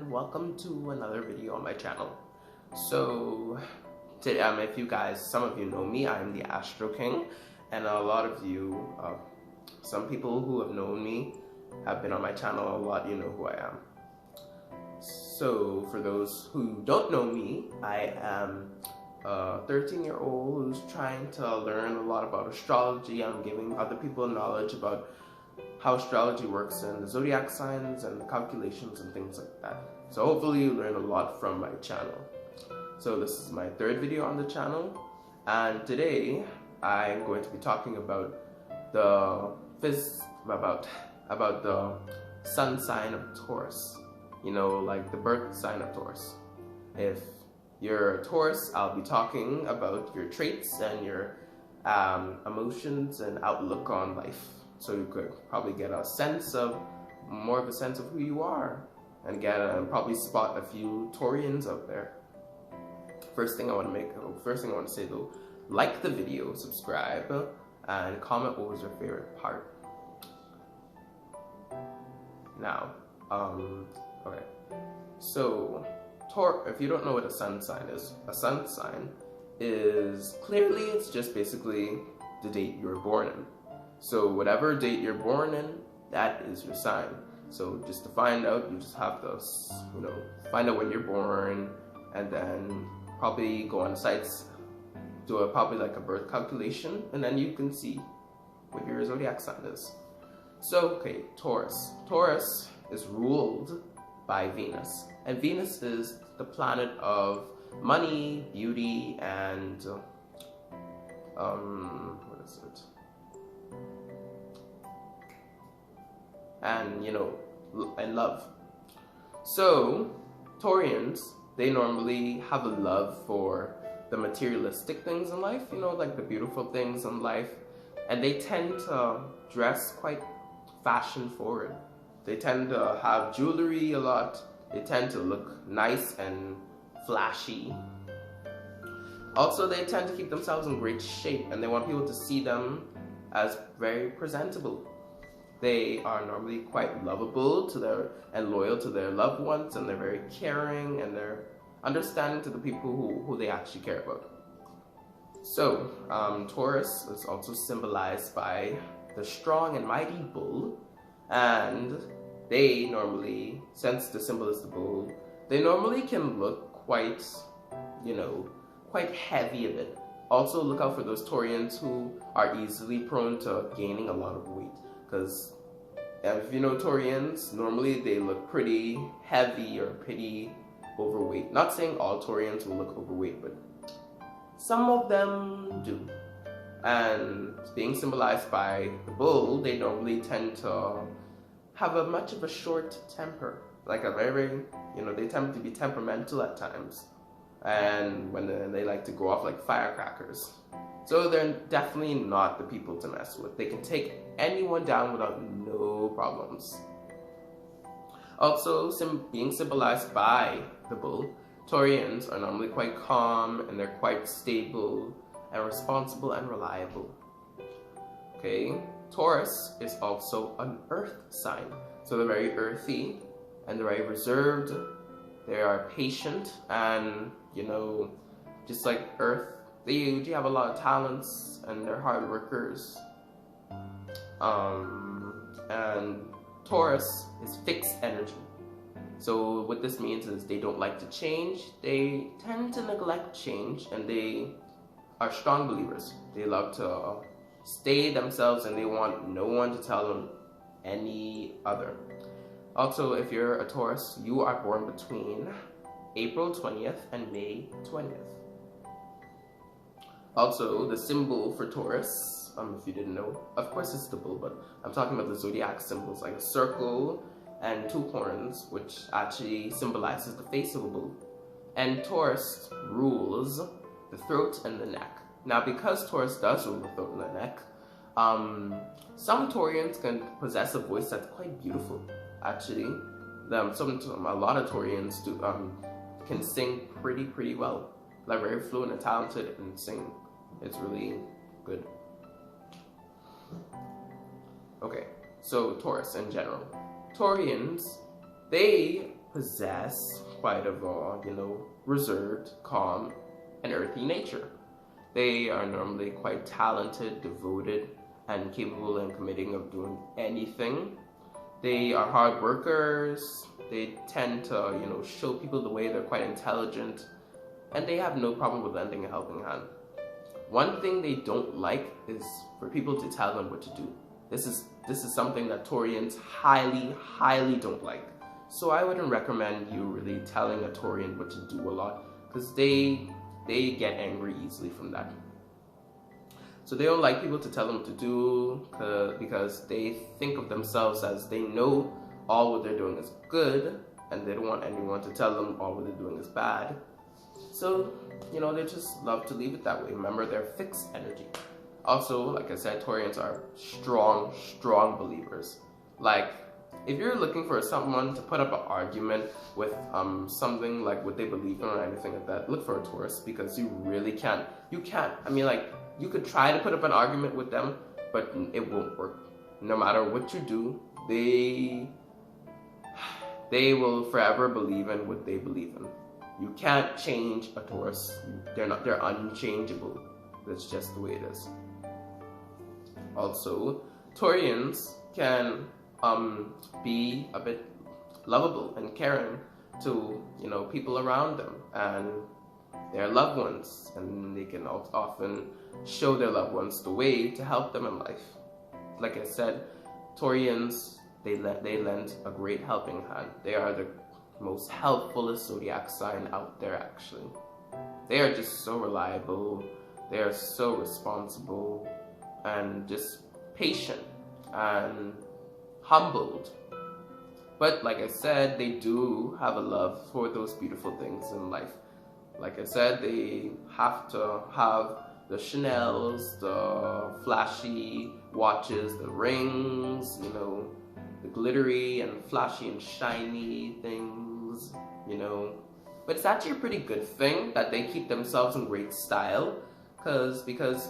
and welcome to another video on my channel. So today, if you guys, some of you know me, I am the Astro King, and a lot of you, some people who have known me have been on my channel a lot, you know who I am. So for those who don't know me, I am a 13-year-old who's trying to learn a lot about astrology. I'm giving other people knowledge about how astrology works and the zodiac signs and the calculations and things like that. So hopefully you learn a lot from my channel. So this is my third video on the channel, and today I'm going to be talking about the sun sign of Taurus. You know, like the birth sign of Taurus. If you're a Taurus, I'll be talking about your traits and your emotions and outlook on life. So you could probably get more of a sense of who you are, and probably spot a few Taurians out there. First thing I want to say though, like the video, subscribe, and comment what was your favorite part. Now, okay. So, if you don't know what a sun sign is clearly, it's just basically the date you were born in. So whatever date you're born in, that is your sign. So just to find out, you just have to, find out when you're born, and then probably go on sites, do probably like a birth calculation, and then you can see what your zodiac sign is. So, okay, Taurus. Taurus is ruled by Venus, and Venus is the planet of money, beauty, and what is it? And and love. So Taurians, they normally have a love for the materialistic things in life, like the beautiful things in life, and they tend to dress quite fashion forward. They tend to have jewelry a lot. They tend to look nice and flashy. Also, they tend to keep themselves in great shape, and they want people to see them as very presentable. They are normally quite lovable and loyal to their loved ones, and they're very caring, and they're understanding to the people who they actually care about. So, Taurus is also symbolized by the strong and mighty bull, and they normally, since the symbol is the bull, they normally can look quite, quite heavy a bit. Also, look out for those Taurians who are easily prone to gaining a lot of weight. Because if you know Taurians, normally they look pretty heavy or pretty overweight. Not saying all Taurians will look overweight, but some of them do. And being symbolized by the bull, they normally tend to have much of a short temper. Like they tend to be temperamental at times. And when they like to go off like firecrackers. So they're definitely not the people to mess with. They can take anyone down without no problems. Also, being symbolized by the bull, Taurians are normally quite calm, and they're quite stable and responsible and reliable. Okay, Taurus is also an earth sign. So they're very earthy, and they're very reserved. They are patient, and just like earth, they usually have a lot of talents, and they're hard workers. And Taurus is fixed energy. So what this means is they don't like to change. They tend to neglect change, and they are strong believers. They love to stay themselves, and they want no one to tell them any other. Also, if you're a Taurus, you are born between April 20th and May 20th. Also, the symbol for Taurus, if you didn't know, of course it's the bull, but I'm talking about the zodiac symbols, like a circle and two horns, which actually symbolizes the face of a bull. And Taurus rules the throat and the neck. Now, because Taurus does rule the throat and the neck, some Taurians can possess a voice that's quite beautiful, actually. A lot of Taurians can sing pretty well. Like very fluent and talented and sing. It's really good. Okay, so Taurus in general. Taurians, they possess quite of a, reserved, calm, and earthy nature. They are normally quite talented, devoted, and capable and committing of doing anything. They are hard workers. They tend to, show people the way. They're quite intelligent, and they have no problem with lending a helping hand. One thing they don't like is for people to tell them what to do. This is something that Taurians highly, highly don't like. So I wouldn't recommend you really telling a Taurian what to do a lot, because they get angry easily from that. So they don't like people to tell them what to do because they think of themselves as they know all what they're doing is good, and they don't want anyone to tell them all what they're doing is bad. So, they just love to leave it that way. Remember, they're fixed energy. Also, like I said, Taurians are strong, strong believers. Like, if you're looking for someone to put up an argument with something like what they believe in or anything like that, look for a Taurus, because you really can't. You could try to put up an argument with them, but it won't work. No matter what you do, they will forever believe in what they believe in. You can't change a Taurus. They're unchangeable. That's just the way it is. Also, Taurians can be a bit lovable and caring to, people around them and their loved ones, and they can often show their loved ones the way to help them in life. Like I said, Taurians, they lend a great helping hand. They are the most helpfulest zodiac sign out there, actually. They are just so reliable, they are so responsible, and just patient and humbled. But like I said, they do have a love for those beautiful things in life. Like I said, they have to have the Chanels, the flashy watches, the rings, the glittery and flashy and shiny things, But it's actually a pretty good thing that they keep themselves in great style, because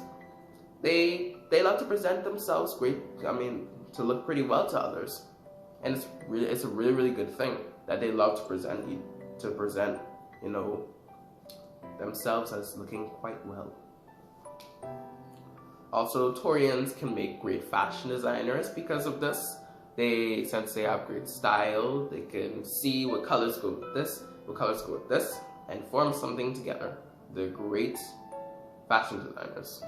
they love to present themselves to look pretty well to others. And it's a really, really good thing that they love to present themselves as looking quite well. Also, Taurians can make great fashion designers because of this. Since they have great style, they can see what colors go with this, what colors go with this, and form something together. They're great fashion designers.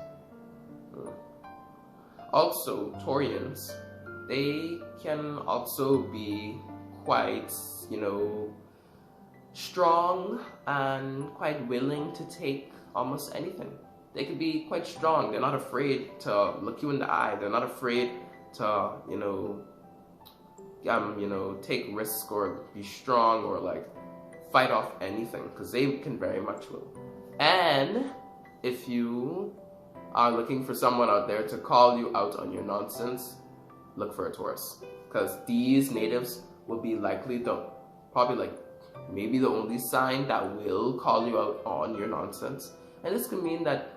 Also, Taurians, they can also be quite, strong and quite willing to take almost anything. They can be quite strong. They're not afraid to look you in the eye. They're not afraid to, take risk or be strong or fight off anything, because they can very much will. And if you are looking for someone out there to call you out on your nonsense, look for a Taurus, because these natives will be maybe the only sign that will call you out on your nonsense. And this could mean that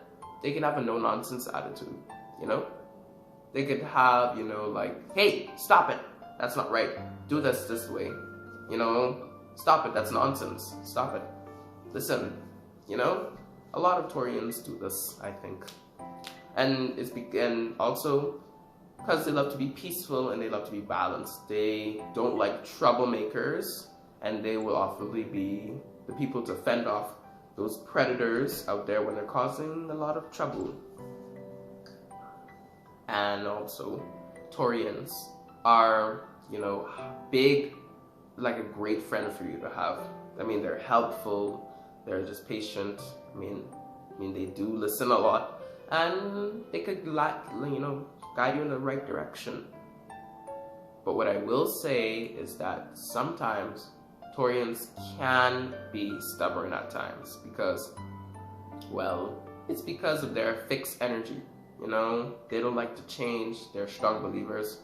they can have a no-nonsense attitude, They could have, hey, stop it. That's not right. Do this way. Stop it. That's nonsense. Stop it. Listen, a lot of Taurians do this, I think. And also because they love to be peaceful and they love to be balanced. They don't like troublemakers, and they will often be the people to fend off those predators out there when they're causing a lot of trouble. And also, Taurians are, big, like a great friend for you to have. They're helpful, they're just patient. They do listen a lot, and they could, guide you in the right direction. But what I will say is that sometimes Taurians can be stubborn at times because, it's because of their fixed energy. They don't like to change. They're strong believers.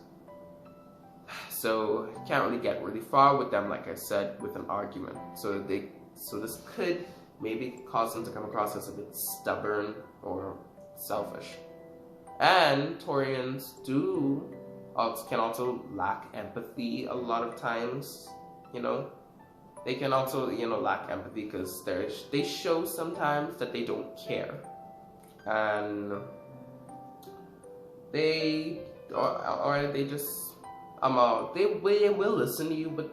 So you can't really get really far with them, like I said, with an argument. So this could maybe cause them to come across as a bit stubborn or selfish. And Taurians can also lack empathy a lot of times, they can also, you know, lack empathy because they show sometimes that they don't care, and they or they just they will listen to you, but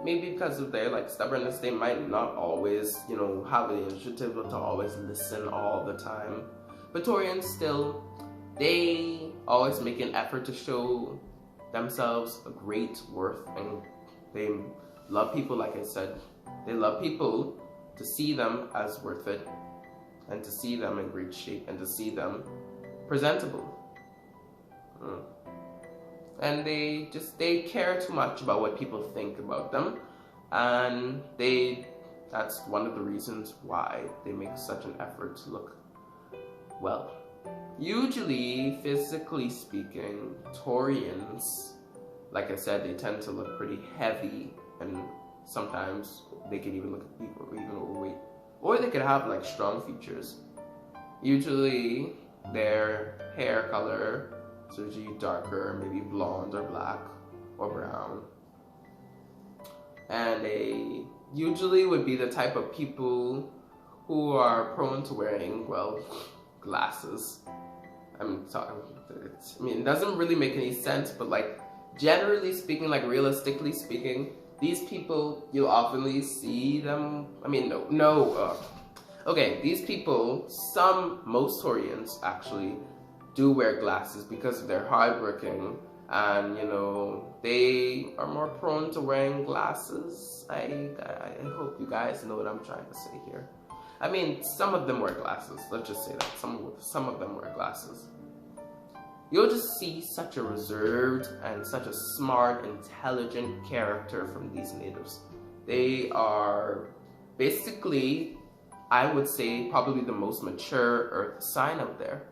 maybe because of their like stubbornness, they might not always, you know, have the initiative to always listen all the time. But Taurians still, they always make an effort to show themselves a great worth, and they love people. Like I said, they love people to see them as worth it, and to see them in great shape, and to see them presentable. And they care too much about what people think about them, and that's one of the reasons why they make such an effort to look well. Usually, physically speaking, Taurians, like I said, they tend to look pretty heavy, and sometimes they can even look even overweight, or they could have like strong features. Usually, their hair color is usually darker, maybe blonde or black or brown, and they usually would be the type of people who are prone to wearing, well, glasses. I mean, it doesn't really make any sense, but like generally speaking, like realistically speaking, these people, you'll often see them. I mean, okay, these people, most Taurians actually do wear glasses because they're hardworking, and you know, they are more prone to wearing glasses. I hope you guys know what I'm trying to say here. I mean, some of them wear glasses. Let's just say that some of them wear glasses. You'll just see such a reserved and such a smart, intelligent character from these natives. They are basically, I would say, probably the most mature earth sign out there.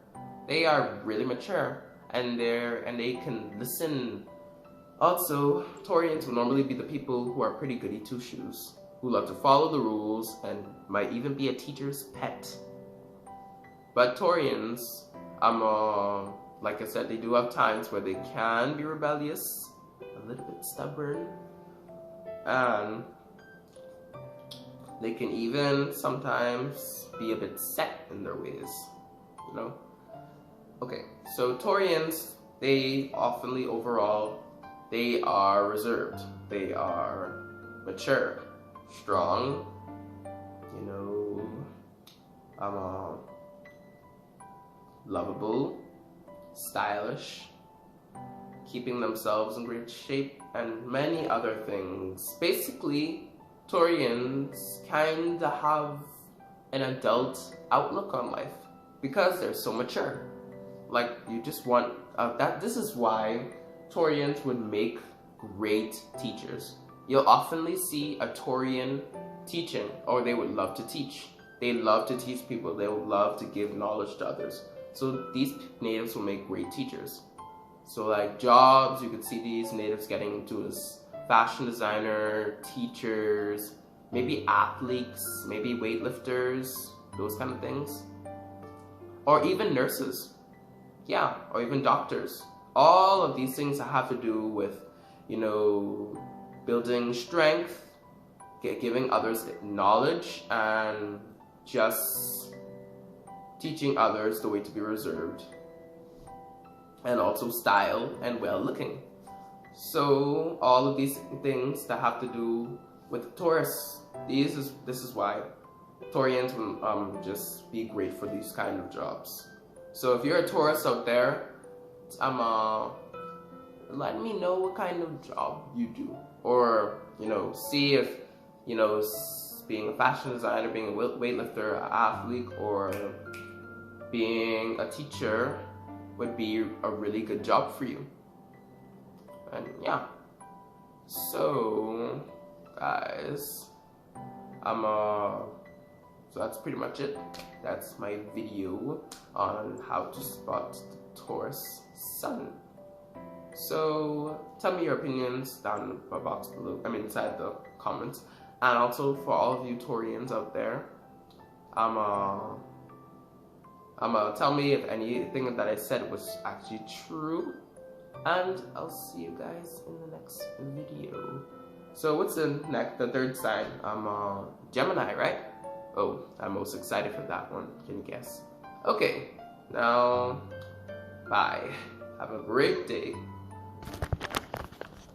They are really mature, and they can listen. Also, Taurians will normally be the people who are pretty goody two-shoes, who love to follow the rules and might even be a teacher's pet. But Taurians, like I said, they do have times where they can be rebellious, a little bit stubborn, and they can even sometimes be a bit set in their ways, you know? Okay, so Taurians, they oftenly overall, they are reserved, they are mature, strong, you know, lovable, stylish, keeping themselves in great shape, and many other things. Basically, Taurians kind of have an adult outlook on life because they're so mature. Like, you just want this is why Taurians would make great teachers. You'll oftenly see a Taurian teaching, or they would love to teach. They love to teach people. They would love to give knowledge to others. So these natives will make great teachers. So like jobs, you could see these natives getting into as fashion designer, teachers, maybe athletes, maybe weightlifters, those kind of things. Or even nurses. Yeah, or even doctors. All of these things have to do with, you know, building strength, giving others knowledge, and just teaching others the way to be reserved, and also style and well looking. So all of these things that have to do with Taurus, this is why Taurians will just be great for these kind of jobs. So if you're a Taurus out there, let me know what kind of job you do, or you know, see if, you know, being a fashion designer, being a weightlifter, an athlete, or being a teacher would be a really good job for you. And yeah, so guys, so that's pretty much it. That's my video on how to spot the Taurus sun. So tell me your opinions down in the box below, inside the comments. And also for all of you Taurians out there, tell me if anything that I said was actually true. And I'll see you guys in the next video. So what's the third sign? I'm Gemini, right? Oh, I'm most excited for that one. Can you guess? Okay, now, bye. Have a great day.